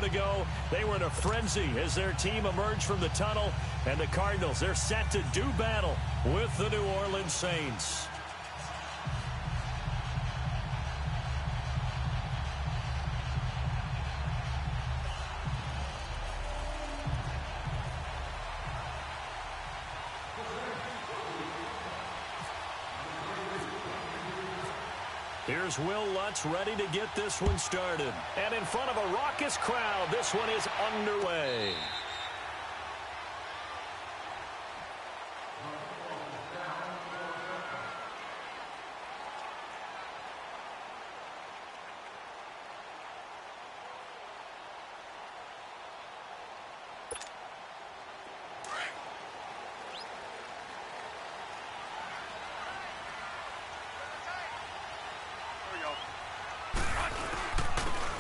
ago, they were in a frenzy as their team emerged from the tunnel. And the Cardinals, they're set to do battle with the New Orleans Saints. Here's Will Lutz ready to get this one started. And in front of a raucous crowd, this one is underway.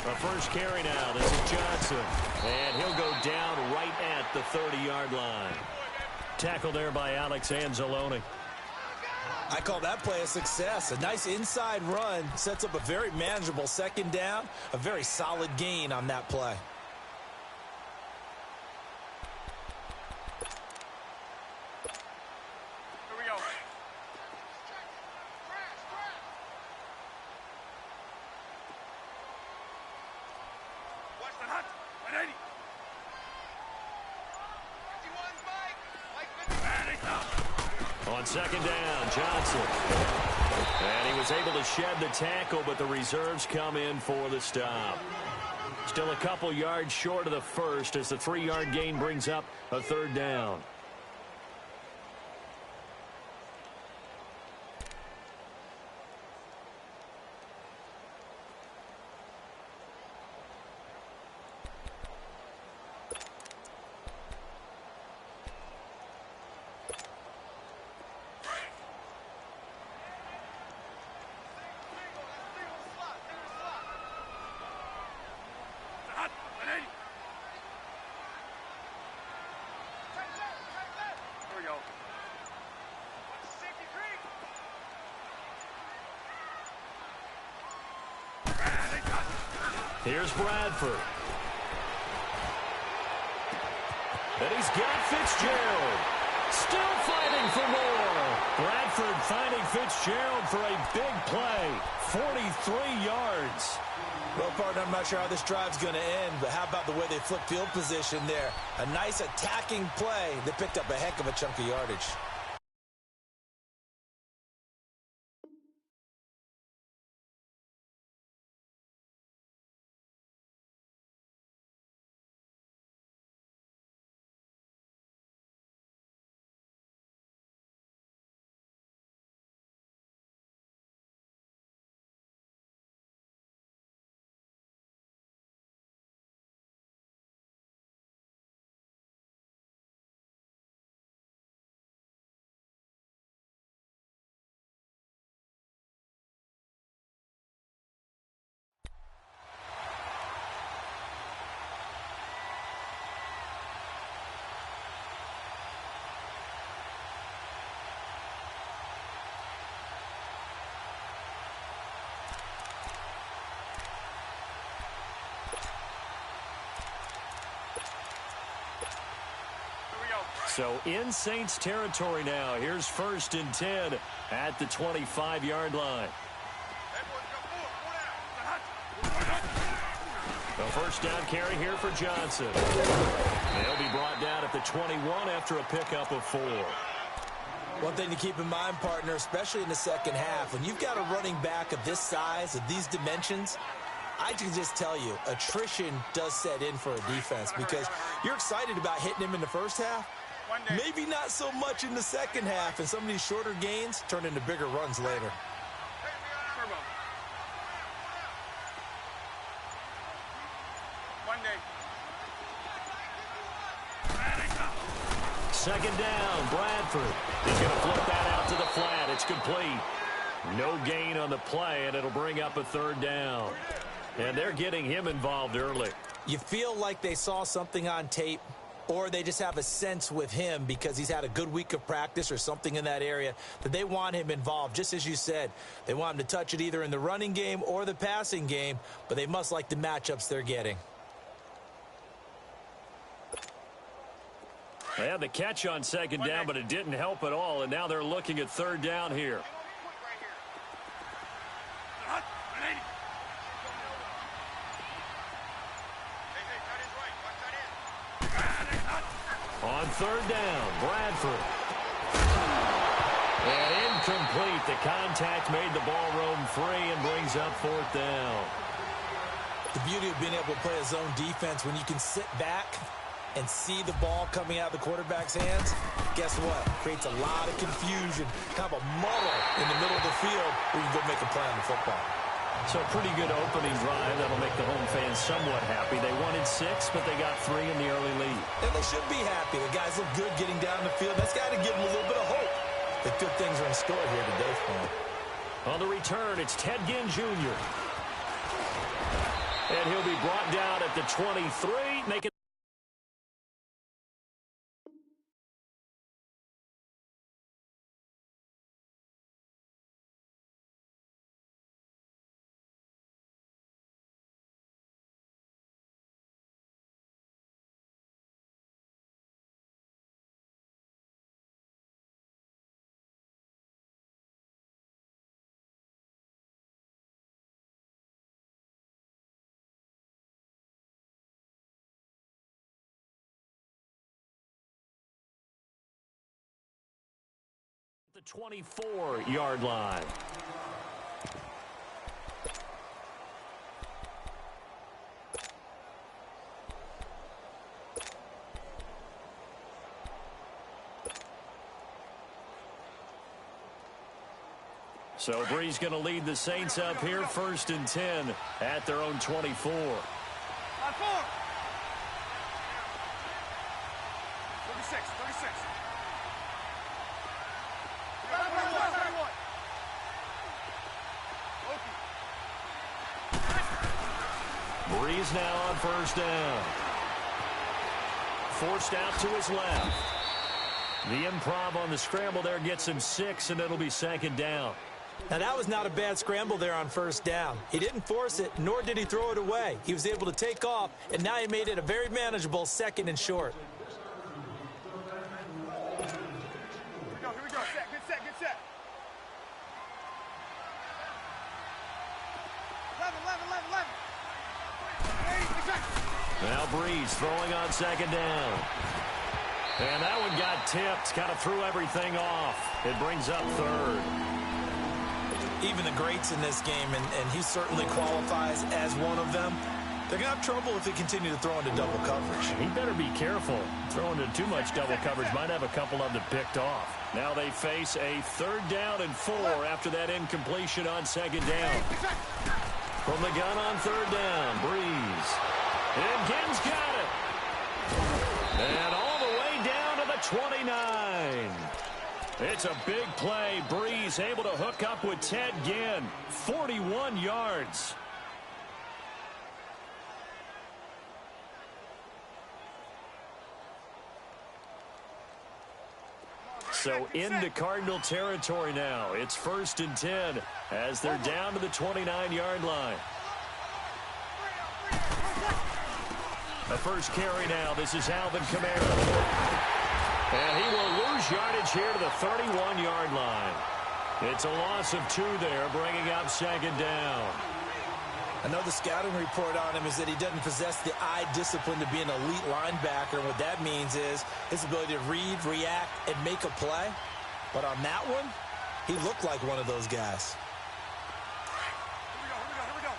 The first carry now, this is Johnson. And he'll go down right at the 30-yard line. Tackle there by Alex Anzalone. I call that play a success. A nice inside run sets up a very manageable second down. A very solid gain on that play. On second down, Johnson. And he was able to shed the tackle, but the reserves come in for the stop. Still a couple yards short of the first as the 3-yard gain brings up a third down. Here's Bradford. And he's got Fitzgerald. Still fighting for more. Bradford finding Fitzgerald for a big play. 43 yards. Well, partner, I'm not sure how this drive's going to end, but how about the way they flip field position there? A nice attacking play. They picked up a heck of a chunk of yardage. So in Saints territory now. Here's 1st and 10 at the 25-yard line. The first down carry here for Johnson. They'll be brought down at the 21 after a pickup of 4. One thing to keep in mind, partner, especially in the second half, when you've got a running back of this size, of these dimensions, I can just tell you, attrition does set in for a defense because you're excited about hitting him in the first half. Maybe not so much in the second half, and some of these shorter gains turn into bigger runs later. Second down, Bradford. He's going to flip that out to the flat. It's complete. No gain on the play, and it'll bring up a third down. And they're getting him involved early. You feel like they saw something on tape, or they just have a sense with him because he's had a good week of practice or something in that area that they want him involved. Just as you said, they want him to touch it either in the running game or the passing game, but they must like the matchups they're getting. They had the catch on second down, but it didn't help at all, and now they're looking at third down here. On third down, Bradford. And incomplete. The contact made the ball roam free and brings up fourth down. The beauty of being able to play a zone defense when you can sit back and see the ball coming out of the quarterback's hands, guess what? Creates a lot of confusion, kind of a muddle in the middle of the field where you can go make a play on the football. So a pretty good opening drive. That'll make the home fans somewhat happy. They wanted 6, but they got 3 in the early lead. And they should be happy. The guys look good getting down the field. That's got to give them a little bit of hope that good things are in store here today for them. On the return, it's Ted Ginn Jr. And he'll be brought down at the 23, making the 24-yard line. So Bree's going to lead the Saints up here, 1st and 10 at their own 24. 36, 36. Breeze now on 1st down. Forced out to his left. The improv on the scramble there gets him 6, and it'll be 2nd down. Now, that was not a bad scramble there on 1st down. He didn't force it, nor did he throw it away. He was able to take off, and now he made it a very manageable 2nd and short. Here we go. Set, good set. 11. Now Breeze throwing on 2nd down. And that one got tipped, kind of threw everything off. It brings up 3rd. Even the greats in this game, and he certainly qualifies as one of them, they're going to have trouble if they continue to throw into double coverage. He better be careful. Throwing into too much double coverage might have a couple of them picked off. Now they face a 3rd down and 4 after that incompletion on 2nd down. From the gun on 3rd down, Breeze. And Ginn's got it. And all the way down to the 29. It's a big play. Breeze able to hook up with Ted Ginn. 41 yards. So into Cardinal territory now. It's 1st and 10 as they're down to the 29-yard line. The first carry now. This is Alvin Kamara. And he will lose yardage here to the 31-yard line. It's a loss of 2 there, bringing up 2nd down. I know the scouting report on him is that he doesn't possess the eye discipline to be an elite linebacker. And what that means is his ability to read, react, and make a play. But on that one, he looked like one of those guys. Here we go.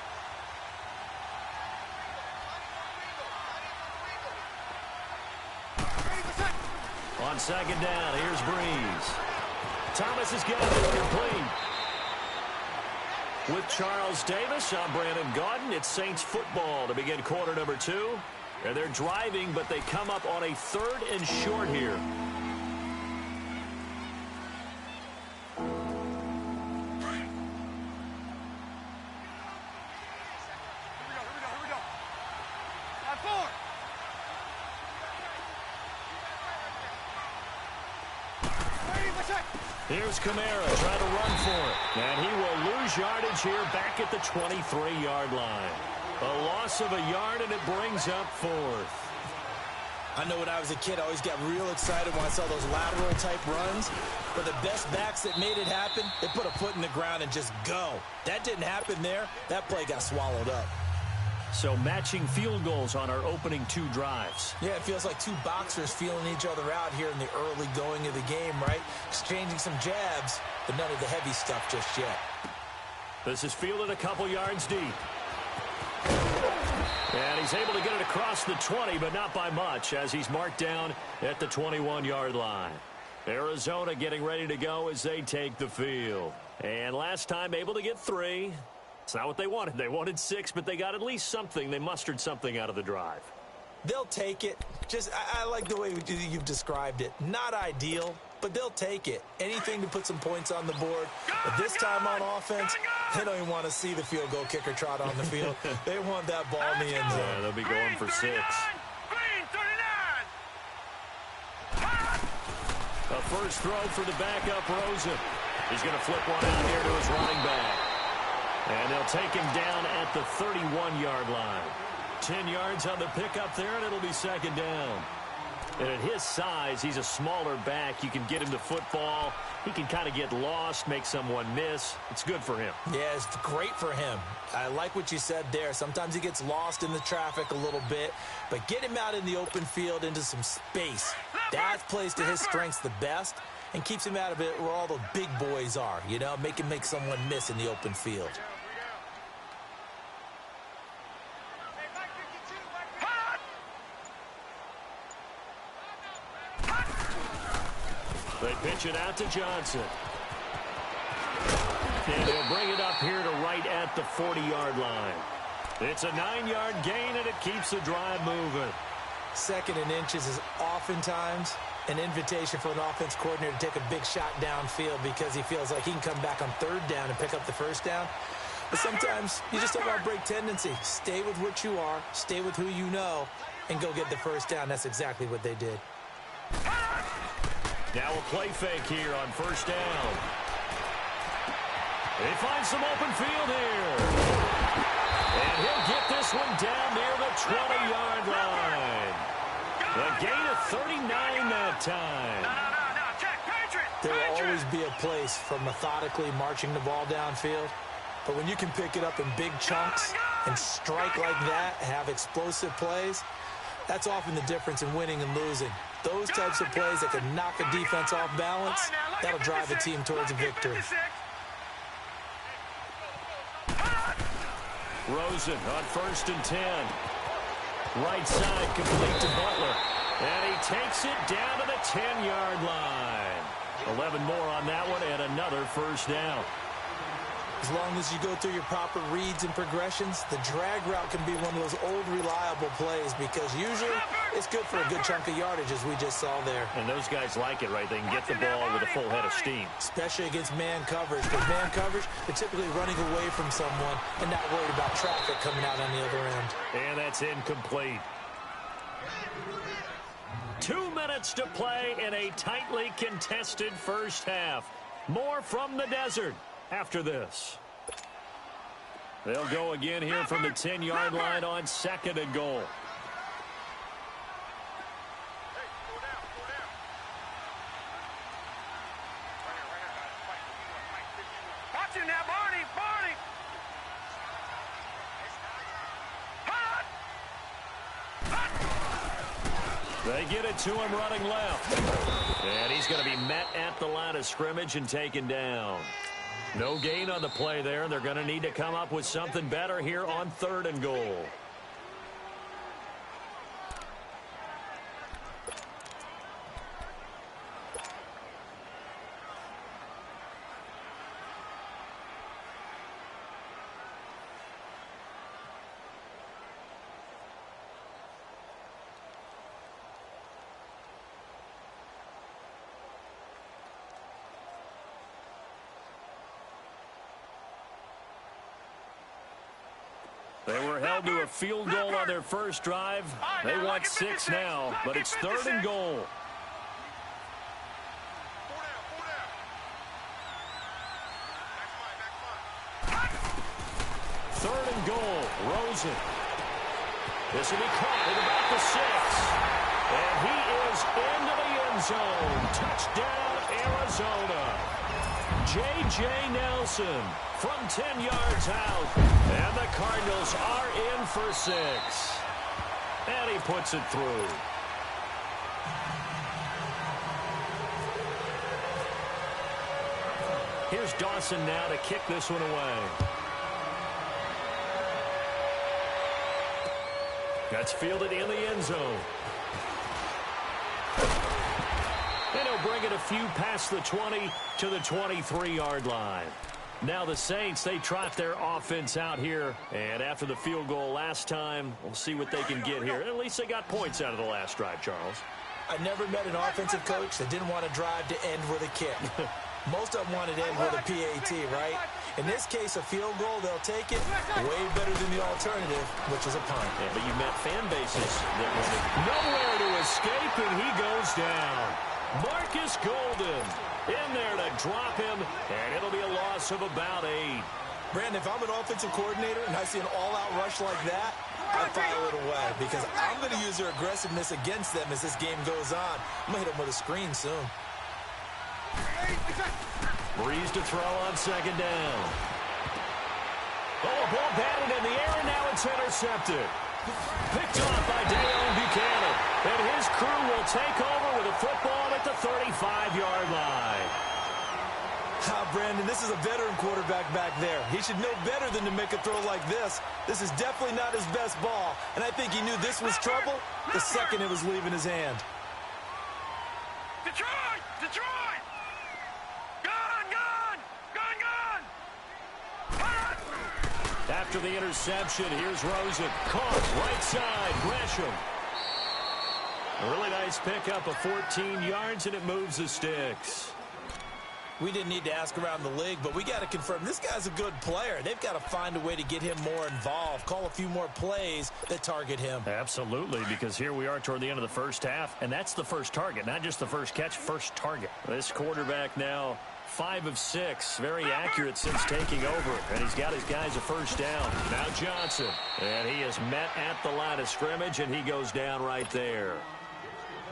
On 2nd down, here's Breeze. Thomas has got it complete. With Charles Davis, I'm Brandon Gaudin. It's Saints football to begin quarter number 2. And they're driving, but they come up on a 3rd and short here. Here we go. On 4. Here's Kamara trying to run for it. And he will lose yardage here back at the 23-yard line. A loss of a yard, and it brings up 4th. I know when I was a kid, I always got real excited when I saw those lateral-type runs. But the best backs that made it happen, they put a foot in the ground and just go. That didn't happen there. That play got swallowed up. So matching field goals on our opening 2 drives. Yeah, it feels like 2 boxers feeling each other out here in the early going of the game, right? Exchanging some jabs, but none of the heavy stuff just yet. This is fielded a couple yards deep. And he's able to get it across the 20, but not by much, as he's marked down at the 21-yard line. Arizona getting ready to go as they take the field. And last time able to get 3. It's not what they wanted. They wanted 6, but they got at least something. They mustered something out of the drive. They'll take it. I like the way you've described it. Not ideal, but they'll take it. Anything to put some points on the board. But this time on offense, they don't even want to see the field goal kicker trot on the field. They want that ball in the end zone. Yeah, they'll be going for 6. A first throw for the backup, Rosen. He's going to flip one out here to his running back. And they'll take him down at the 31-yard line. 10 yards on the pickup there, and it'll be second down. And at his size, he's a smaller back. You can get him the football. He can kind of get lost, make someone miss. It's good for him. Yeah, it's great for him. I like what you said there. Sometimes he gets lost in the traffic a little bit, but get him out in the open field into some space. That plays to his strengths the best and keeps him out of it where all the big boys are, you know, make him make someone miss in the open field. They pitch it out to Johnson. And they'll bring it up here to right at the 40-yard line. It's a 9-yard gain, and it keeps the drive moving. 2nd and inches is oftentimes an invitation for an offense coordinator to take a big shot downfield because he feels like he can come back on 3rd down and pick up the 1st down. But sometimes you just have a break tendency. Stay with what you are, stay with who you know, and go get the 1st down. That's exactly what they did. Now a play fake here on 1st down. They find some open field here. And he'll get this one down near the 20-yard line. A gain of 39 that time. There will always be a place for methodically marching the ball downfield. But when you can pick it up in big chunks and strike like that, have explosive plays, that's often the difference in winning and losing. Those types of plays that can knock a defense off balance, that'll drive a team towards a victory. Rosen on 1st and 10. Right side complete to Butler. And he takes it down to the 10-yard line. 11 more on that one and another 1st down. As long as you go through your proper reads and progressions, the drag route can be one of those old reliable plays because usually it's good for a good chunk of yardage as we just saw there. And those guys like it, right? They can get the ball with a full head of steam. Especially against man coverage. Because man coverage, they're typically running away from someone and not worried about traffic coming out on the other end. And that's incomplete. 2 minutes to play in a tightly contested 1st half. More from the desert after this. They'll go again here from the 10-yard line on 2nd and goal. Watch it now, Barney, Barney. They get it to him running left. And he's going to be met at the line of scrimmage and taken down. No gain on the play there. They're going to need to come up with something better here on 3rd and goal. They were held to a field goal on their first drive. They want 6 now, but it's 3rd and goal. Third and goal, Rosen. This will be caught at about the 6. zone. Touchdown, Arizona. J.J. Nelson from 10 yards out. And the Cardinals are in for 6. And he puts it through. Here's Dawson now to kick this one away. That's fielded in the end zone. And he'll bring it a few past the 20 to the 23-yard line. Now the Saints, they trot their offense out here. And after the field goal last time, we'll see what they can get here. At least they got points out of the last drive, Charles. I never met an offensive coach that didn't want to drive to end with a kick. Most of them wanted to end with a PAT, right? In this case, a field goal, they'll take it way better than the alternative, which is a punt. Yeah, but you met fan bases that wanted nowhere to escape, and he goes down. Marcus Golden in there to drop him, and it'll be a loss of about 8. Brandon, if I'm an offensive coordinator and I see an all-out rush like that, I file it away because I'm going to use their aggressiveness against them as this game goes on. I'm going to hit them with a screen soon. Breeze to throw on second down. Oh, a ball batted in the air, and now it's intercepted. Picked off by Deion Buchanan. And his crew will take over with a football at the 35-yard line. Brandon, this is a veteran quarterback back there. He should know better than to make a throw like this. This is definitely not his best ball, and I think he knew this was trouble the second it was leaving his hand. Detroit! Detroit! Gone! After the interception, here's Rosen. Caught right side, Gresham. A really nice pickup of 14 yards, and it moves the sticks. We didn't need to ask around the league, but we got to confirm this guy's a good player. They've got to find a way to get him more involved, call a few more plays that target him. Absolutely, because here we are toward the end of the first half, and that's the first target, not just the first catch, first target. This quarterback now 5 of 6, very accurate since taking over, and he's got his guys a first down. Now Johnson, and he is met at the line of scrimmage, and he goes down right there.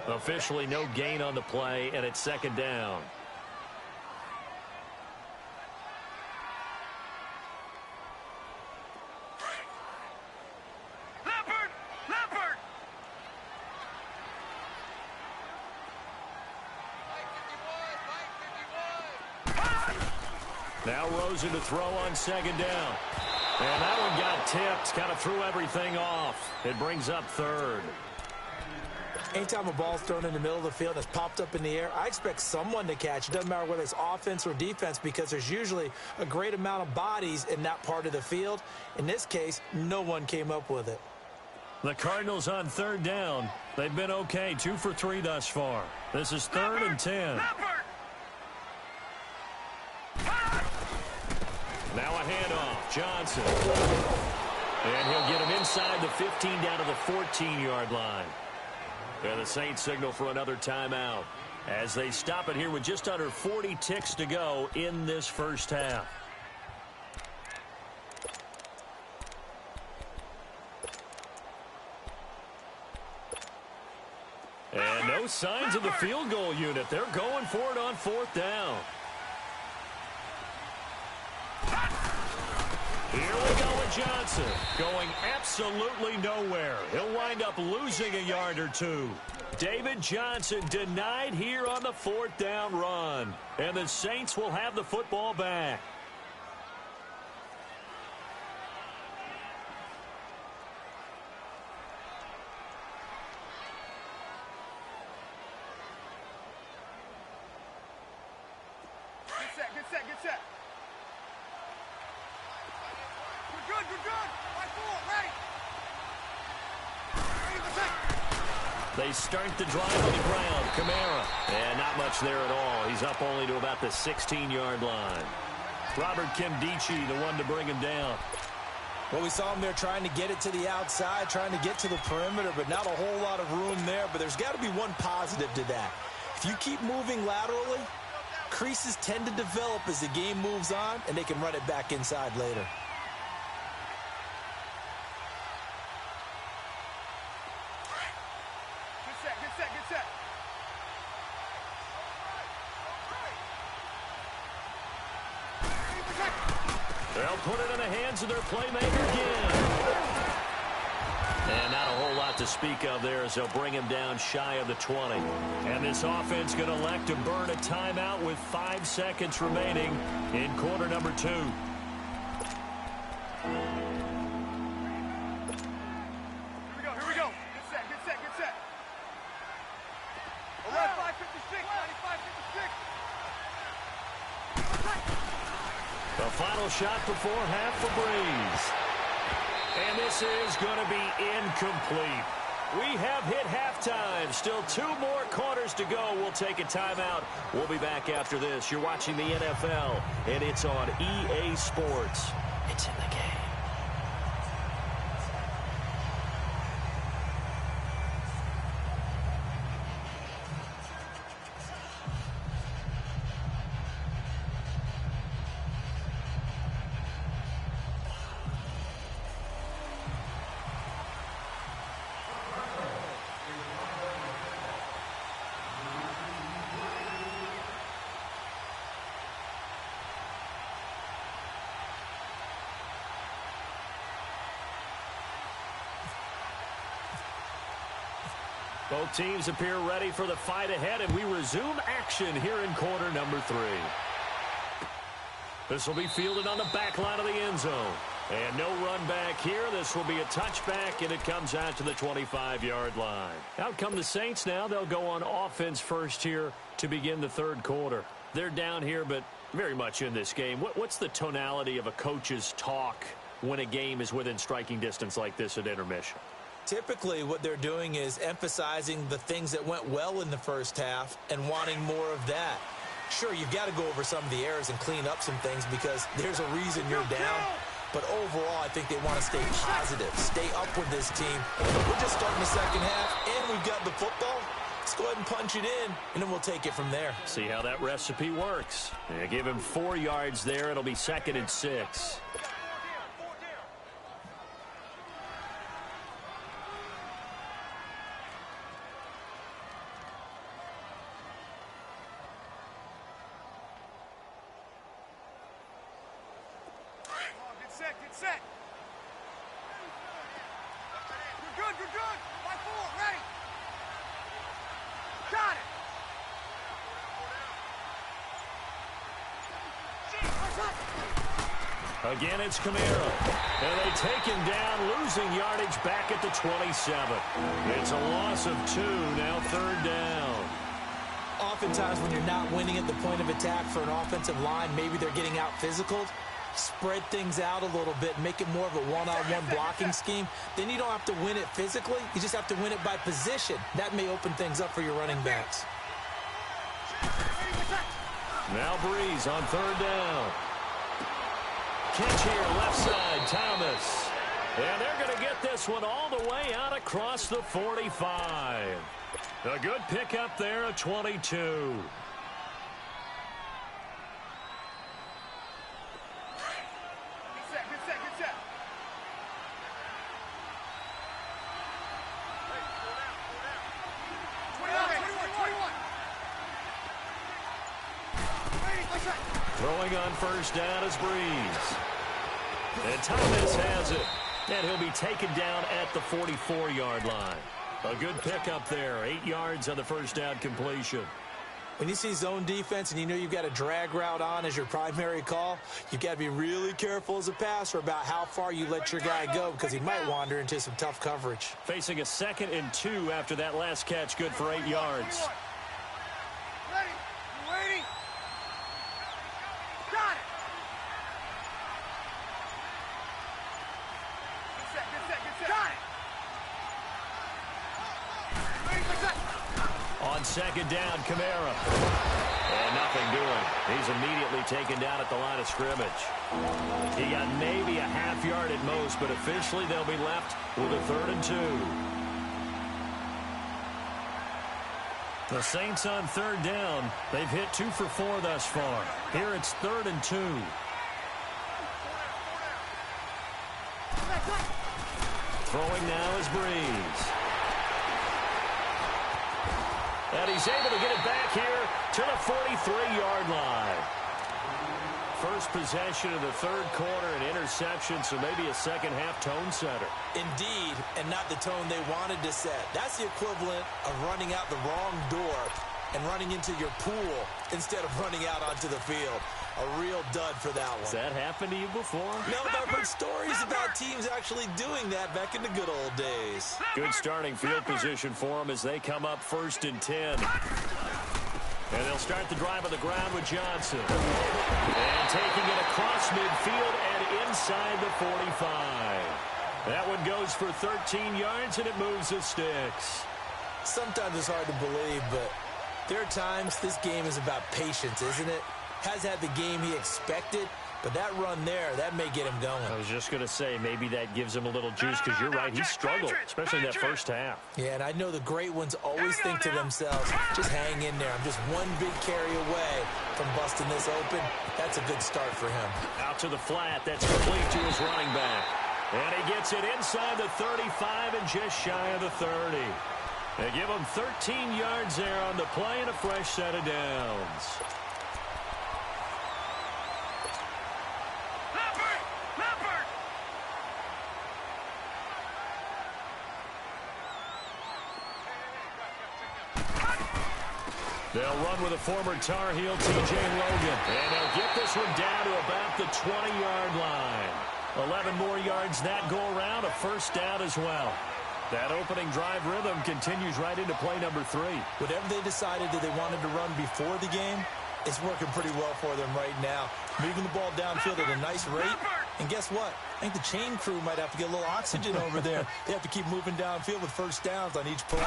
Officially no gain on the play, and it's second down. Now Rosen to throw on second down. And that one got tipped, kind of threw everything off. It brings up third. Anytime a ball's thrown in the middle of the field that's popped up in the air, I expect someone to catch. It doesn't matter whether it's offense or defense because there's usually a great amount of bodies in that part of the field. In this case, no one came up with it. The Cardinals on third down. They've been okay, 2 for 3 thus far. This is 3rd and 10. Now a handoff, Johnson. And he'll get him inside the 15 down to the 14-yard line. And the Saints signal for another timeout as they stop it here with just under 40 ticks to go in this first half. And no signs of the field goal unit. They're going for it on 4th down. Here we go with Johnson, going absolutely nowhere. He'll wind up losing a yard or 2. David Johnson denied here on the 4th down run. And the Saints will have the football back. Good set. We're good. Right forward, ready. They start the drive on the ground. Kamara. And not much there at all. He's up only to about the 16-yard line. Robert Kimdichie, the one to bring him down. Well, we saw him there trying to get it to the outside, trying to get to the perimeter, but not a whole lot of room there. But there's got to be one positive to that. If you keep moving laterally, creases tend to develop as the game moves on, and they can run it back inside later. Good set. They'll put it in the hands of their playmaker again. And not a whole lot to speak of there as they'll bring him down shy of the 20. And this offense going to elect to burn a timeout with 5 seconds remaining in quarter number 2. Here we go. Get set. All right, 5:56, 95:56. The final shot before half for Breeze. And this is going to be incomplete. We have hit halftime. Still 2 more quarters to go. We'll take a timeout. We'll be back after this. You're watching the NFL, and it's on EA Sports. It's in the game. Both teams appear ready for the fight ahead, and we resume action here in quarter number 3. This will be fielded on the back line of the end zone. And no run back here. This will be a touchback, and it comes out to the 25-yard line. Out come the Saints now. They'll go on offense first here to begin the third quarter. They're down here, but very much in this game. What's the tonality of a coach's talk when a game is within striking distance like this at intermission? Typically, what they're doing is emphasizing the things that went well in the first half and wanting more of that. Sure, you've got to go over some of the errors and clean up some things because there's a reason you're down. But overall, I think they want to stay positive, stay up with this team. We're just starting the second half, and we've got the football. Let's go ahead and punch it in, and then we'll take it from there. See how that recipe works. They give him 4 yards there. It'll be 2nd and 6. Get set. You're good. 5-4, ready. Got it. Again, it's Kamara. And they take him down, losing yardage back at the 27. It's a loss of 2, now 3rd down. Oftentimes, when you're not winning at the point of attack for an offensive line, maybe they're getting out physical. Spread things out a little bit, make it more of a one-on-one blocking scheme. Then you don't have to win it physically. You just have to win it by position. That may open things up for your running backs. Now Breeze on 3rd down. Catch here, left side, Thomas. And they're going to get this one all the way out across the 45. A good pickup there at 22. Get set. Throwing on 1st down is Breeze. And Thomas has it. And he'll be taken down at the 44-yard line. A good pickup there. 8 yards on the 1st down completion. When you see zone defense and you know you've got a drag route on as your primary call, you've got to be really careful as a passer about how far you let your guy go because he might wander into some tough coverage. Facing a 2nd and 2 after that last catch, good for 8 yards. Ready. You waiting? Got it. Get set. Got it. On 2nd down, Kamara. And nothing doing. He's immediately taken down at the line of scrimmage. He got maybe a half yard at most, but officially they'll be left with a 3rd and 2. The Saints on 3rd down. They've hit 2 for 4 thus far. Here it's 3rd and 2. Throwing now is Breeze. And he's able to get it back here to the 43-yard line. first possession of the third quarter, an interception, so maybe a second-half tone setter. Indeed, and not the tone they wanted to set. That's the equivalent of running out the wrong door and running into your pool instead of running out onto the field. A real dud for that one. Has that happened to you before? No, but I've heard stories about teams actually doing that back in the good old days. Good starting field position for them as they come up 1st and 10. And they'll start the drive on the ground with Johnson. And taking it across midfield and inside the 45. That one goes for 13 yards, and it moves the sticks. Sometimes it's hard to believe, but there are times this game is about patience, isn't it? Has had the game he expected, but that run there, that may get him going. I was just going to say, maybe that gives him a little juice, because you're right, he struggled, especially in that first half. Yeah, and I know the great ones always think to themselves, just hang in there. I'm just one big carry away from busting this open. That's a good start for him. Out to the flat, that's complete to his running back. And he gets it inside the 35 and just shy of the 30. They give him 13 yards there on the play and a fresh set of downs. They'll run with a former Tar Heel, T.J. Logan. And they'll get this one down to about the 20-yard line. 11 more yards that go around, a first down as well. That opening drive rhythm continues right into play number 3. Whatever they decided that they wanted to run before the game, it's working pretty well for them right now. Moving the ball downfield at a nice rate. And guess what? I think the chain crew might have to get a little oxygen over there. They have to keep moving downfield with first downs on each play.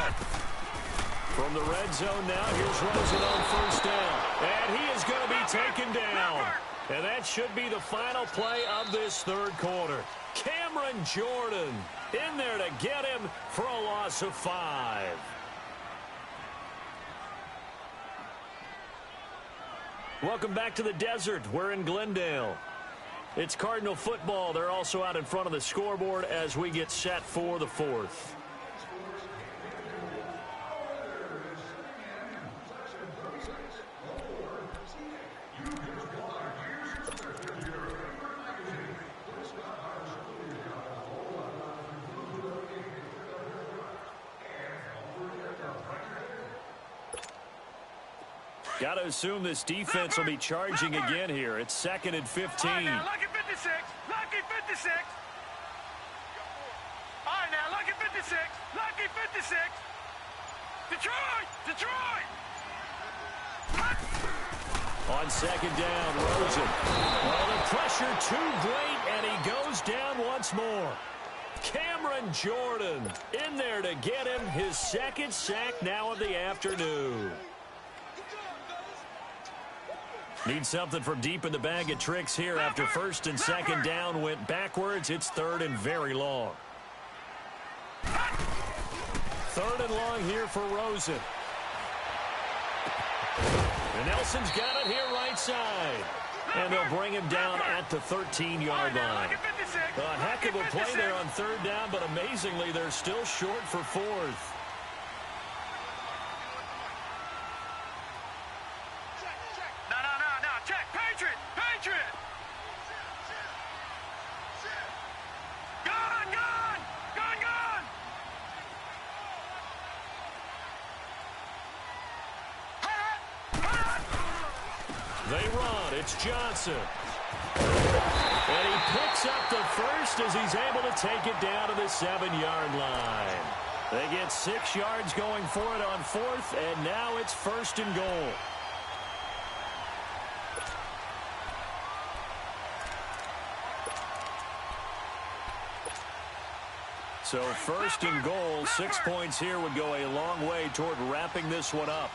From the red zone now, here's Rosen on first down. And he is going to be taken down. And that should be the final play of this third quarter. Cameron Jordan in there to get him for a loss of 5. Welcome back to the desert. We're in Glendale. It's Cardinal football. They're also out in front of the scoreboard as we get set for the fourth. Got to assume this defense will be charging again here. It's 2nd and 15. All right, now, lucky 56. Lucky 56. All right, now, lucky 56. Lucky 56. Detroit! Detroit! On 2nd down, Rosen. Well, the pressure too great, and he goes down once more. Cameron Jordan in there to get him his 2nd sack now of the afternoon. Need something from deep in the bag of tricks here after 1st and 2nd down went backwards. It's 3rd and very long. 3rd and long here for Rosen. And Nelson's got it here right side. And they'll bring him down at the 13-yard line. A heck of a play there on 3rd down, but amazingly, they're still short for 4th. They run. It's Johnson. And he picks up the first as he's able to take it down to the 7-yard line. They get 6 yards going for it on 4th, and now it's 1st and goal. So 1st and goal, 6 points here would go a long way toward wrapping this one up.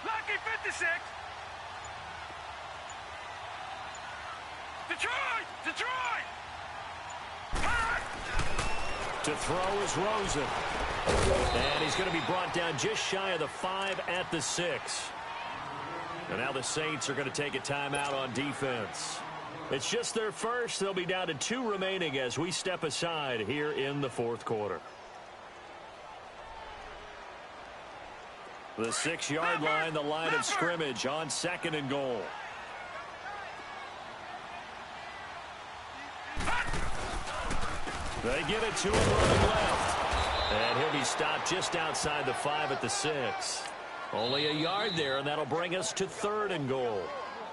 Lucky 56. Detroit! Detroit! To throw is Rosen. And he's going to be brought down just shy of the 5 at the 6. And now the Saints are going to take a timeout on defense. It's just their first. They'll be down to 2 remaining as we step aside here in the 4th quarter. The 6-yard line, the line of scrimmage on 2nd and goal. They get it to him running left. And he'll be stopped just outside the 5 at the 6. Only a yard there, and that'll bring us to 3rd and goal.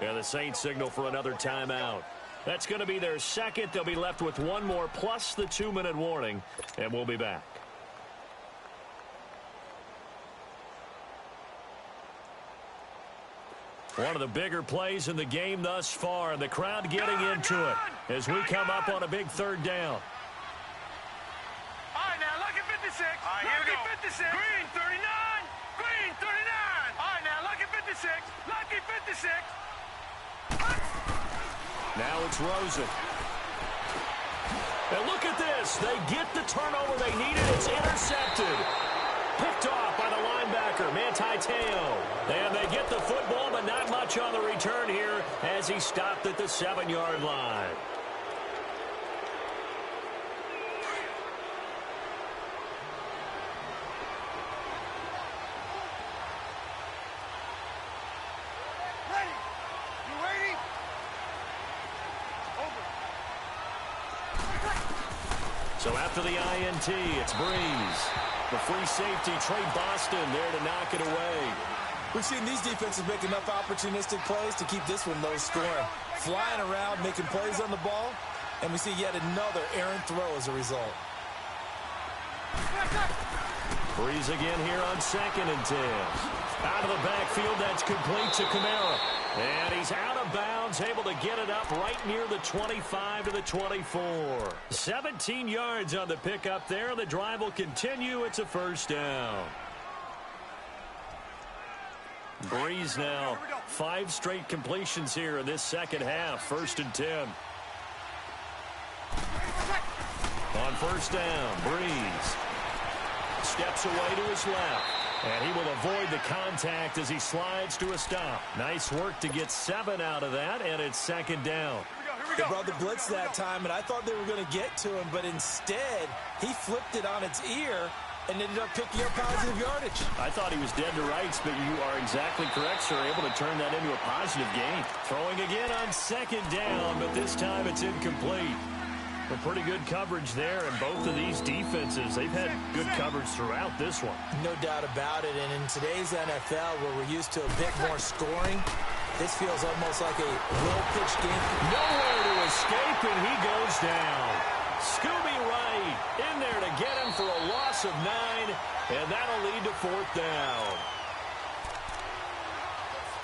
And the Saints signal for another timeout. That's going to be their second. They'll be left with one more plus the 2-minute warning, and we'll be back. One of the bigger plays in the game thus far, and the crowd getting into it as we come up on a big 3rd down. All right, now, lucky 56. All right, here we go. 56. Green, 39. Green, 39. All right, now, lucky 56. Lucky 56. Now it's Rosen. And look at this. They get the turnover they needed. It's intercepted. Picked off by the linebacker, Manti Te'o. And they get the football, but not much on the return here as he stopped at the 7-yard line. Ready? You ready? Over. So after the INT, it's Breeze. The free safety, Trey Boston, there to knock it away. We've seen these defenses make enough opportunistic plays to keep this one low scoring. Flying around, making plays on the ball, and we see yet another errant throw as a result. Breeze again here on 2nd and 10. Out of the backfield, that's complete to Kamara. And he's out of bounds, able to get it up right near the 25 to the 24. 17 yards on the pickup there. The drive will continue. It's a 1st down. Breeze now, 5 straight completions here in this second half. 1st and 10. On 1st down, Breeze steps away to his left. And he will avoid the contact as he slides to a stop. Nice work to get 7 out of that, and it's 2nd down. They brought the blitz that time, and I thought they were going to get to him, but instead, he flipped it on its ear and ended up picking up positive yardage. I thought he was dead to rights, but you are exactly correct, sir. Able to turn that into a positive gain. Throwing again on 2nd down, but this time it's incomplete. Well, pretty good coverage there, and both of these defenses, they've had good coverage throughout this one. No doubt about it, and in today's NFL, where we're used to a bit more scoring, this feels almost like a low-pitch game. Nowhere to escape, and he goes down. Scooby Wright in there to get him for a loss of 9, and that'll lead to 4th down.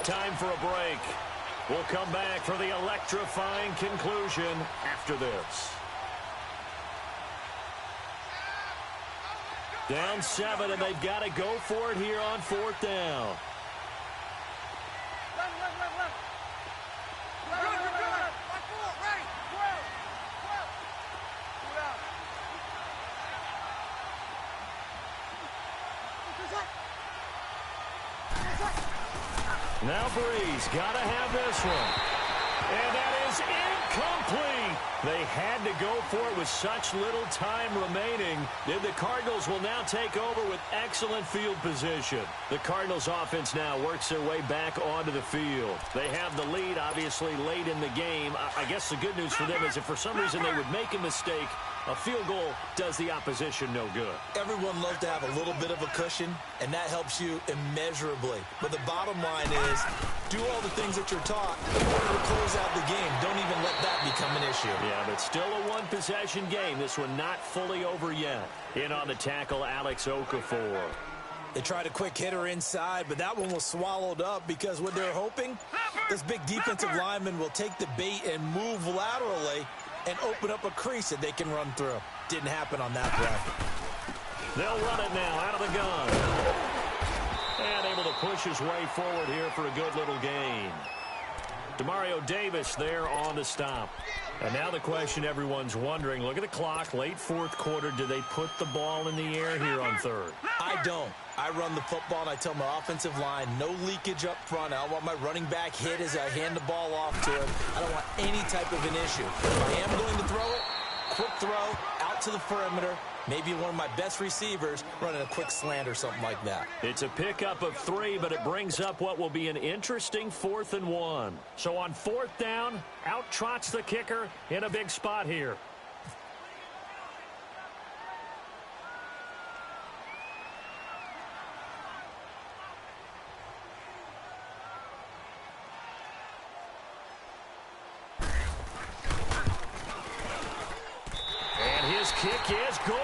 Time for a break. We'll come back for the electrifying conclusion after this. Down 7, and they've got to go for it here on 4th down. Now Breeze got to have this one. And that is incomplete. They had to go for it with such little time remaining. And the Cardinals will now take over with excellent field position. The Cardinals offense now works their way back onto the field. They have the lead, obviously, late in the game. I guess the good news for them is if for some reason they would make a mistake, a field goal does the opposition no good. Everyone loves to have a little bit of a cushion, and that helps you immeasurably. But the bottom line is, do all the things that you're taught in order to close out the game. Don't even let that become an issue. Yeah, but still a one-possession game. This one not fully over yet. In on the tackle, Alex Okafor. They tried a quick hitter inside, but that one was swallowed up because what they're hoping, this big defensive lineman will take the bait and move laterally and open up a crease that they can run through. Didn't happen on that play. They'll run it now out of the gun. And able to push his way forward here for a good little gain. Demario Davis there on the stop. And now the question everyone's wondering, look at the clock, late 4th quarter, do they put the ball in the air here on 3rd? I don't. I run the football, and I tell my offensive line, no leakage up front. I don't want my running back hit as I hand the ball off to him. I don't want any type of an issue. If I am going to throw it, quick throw, out to the perimeter, Maybe one of my best receivers running a quick slant or something like that. It's a pickup of 3, but it brings up what will be an interesting 4th and 1. So on 4th down, out trots the kicker in a big spot here. His kick is good.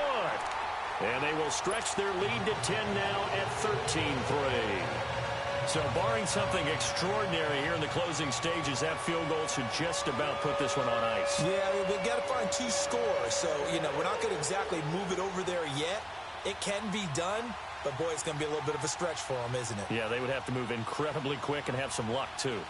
And they will stretch their lead to 10 now at 13-3. So barring something extraordinary here in the closing stages, that field goal should just about put this one on ice. Yeah, we've got to find 2 scores. So, we're not going to exactly move it over there yet. It can be done, but, boy, it's going to be a little bit of a stretch for them, isn't it? Yeah, they would have to move incredibly quick and have some luck, too.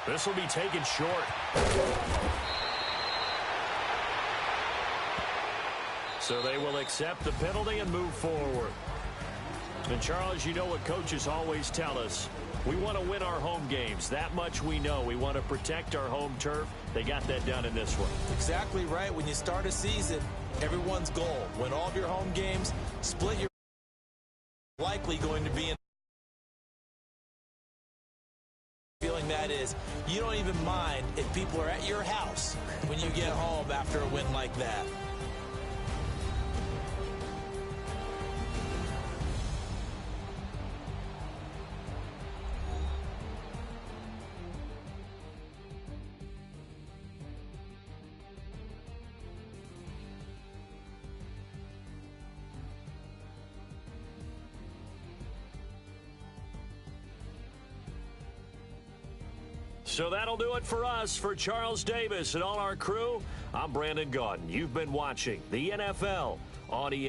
This will be taken short. So they will accept the penalty and move forward. And Charles, you know what coaches always tell us. We want to win our home games. That much we know. We want to protect our home turf. They got that done in this one. Exactly right. When you start a season, everyone's goal, win all of your home games, split your likely going to be in feeling that is you don't even mind if people are at your house when you get home after a win like that. So that'll do it for us. For Charles Davis and all our crew, I'm Brandon Gaudin. You've been watching the NFL on ESPN.